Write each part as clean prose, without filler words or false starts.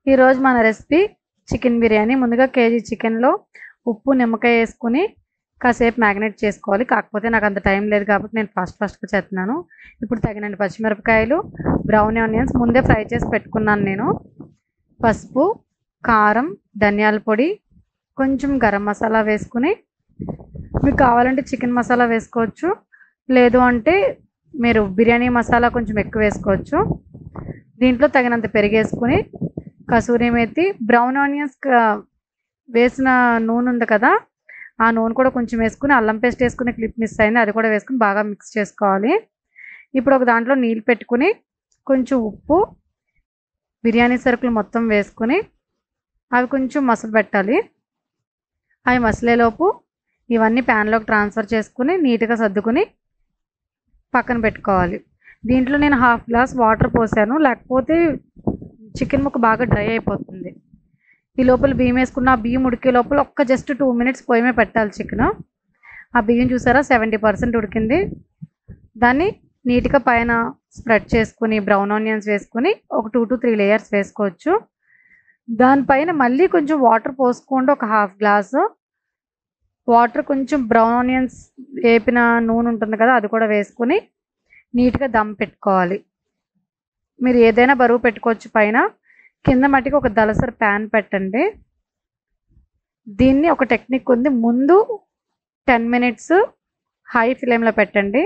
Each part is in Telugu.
ఈరోజు మన రెసిపీ చికెన్ బిర్యానీ. ముందుగా కేజీ చికెన్లో ఉప్పు నిమ్మకాయ వేసుకుని కాసేపు మ్యాగ్నేట్ చేసుకోవాలి. కాకపోతే నాకు అంత టైం లేదు కాబట్టి నేను ఫాస్ట్గా చేస్తున్నాను. ఇప్పుడు తగినంత పచ్చిమిరపకాయలు, బ్రౌన్ ఆనియన్స్ ముందే ఫ్రై చేసి పెట్టుకున్నాను నేను. పసుపు, కారం, ధనియాల పొడి, కొంచెం గరం మసాలా వేసుకుని, మీకు కావాలంటే చికెన్ మసాలా వేసుకోవచ్చు, లేదు అంటే మీరు బిర్యానీ మసాలా కొంచెం ఎక్కువ వేసుకోవచ్చు. దీంట్లో తగినంత పెరిగేసుకుని, కసూరి మేతి, బ్రౌన్ ఆనియన్స్ వేసిన నూనె ఉంది కదా, ఆ నూనె కూడా కొంచెం వేసుకుని, అల్లం పేస్ట్ వేసుకుని క్లిప్ మిస్ అయింది, అది కూడా వేసుకుని బాగా మిక్స్ చేసుకోవాలి. ఇప్పుడు ఒక దాంట్లో నీళ్ళు పెట్టుకుని కొంచెం ఉప్పు, బిర్యానీ సరుకులు మొత్తం వేసుకుని అవి కొంచెం మసలు పెట్టాలి. అవి మసలేలోపు ఇవన్నీ ప్యాన్లోకి ట్రాన్స్ఫర్ చేసుకుని నీట్గా సర్దుకుని పక్కన పెట్టుకోవాలి. దీంట్లో నేను 1/2 గ్లాస్ వాటర్ పోసాను, లేకపోతే చికెన్ ముక్క బాగా డ్రై అయిపోతుంది. ఈ లోపల బియ్యం వేసుకున్న ఆ బియ్యం ఉడికే లోపల జస్ట్ 2 మినిట్స్ పొయ్యి మీద పెట్టాలి చికెన్. ఆ బియ్యం చూసారా 70% ఉడికింది. దాన్ని నీట్గా పైన స్ప్రెడ్ చేసుకుని బ్రౌన్ ఆనియన్స్ వేసుకుని ఒక 2 to 3 లేయర్స్ వేసుకోవచ్చు. దానిపైన మళ్ళీ కొంచెం వాటర్ పోసుకోండి, ఒక 1/2 గ్లాసు వాటర్. కొంచెం బ్రౌన్ ఆనియన్స్ వేపిన నూనె ఉంటుంది కదా, అది కూడా వేసుకుని నీట్గా దమ్ పెట్టుకోవాలి. మీరు ఏదైనా బరువు పెట్టుకోవచ్చు పైన. కింద మట్టికి ఒక దలసరి ప్యాన్ పెట్టండి. దీన్ని ఒక టెక్నిక్ ఉంది, ముందు 10 మినిట్స్ హై ఫ్లేమ్లో పెట్టండి,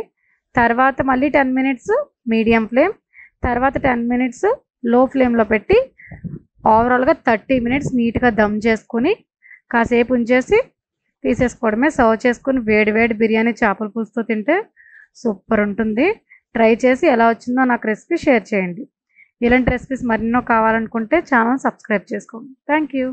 తర్వాత మళ్ళీ 10 మినిట్స్ మీడియం ఫ్లేమ్, తర్వాత 10 మినిట్స్ లో ఫ్లేమ్లో పెట్టి ఓవరాల్గా 30 మినిట్స్ నీట్గా దమ్ చేసుకుని కాసేపు ఉంచేసి తీసేసుకోవడమే. సర్వ్ చేసుకుని వేడి వేడి బిర్యానీ చేపల పులుసుతో తింటే సూపర్ ఉంటుంది. ట్రై చేసి ఎలా వచ్చిందో నాకు రెసిపీ షేర్ చేయండి. ఇలాంటి రెసిపీస్ మరెన్నో కావాలనుకుంటే ఛానల్ సబ్స్క్రైబ్ చేసుకోండి. Thank you.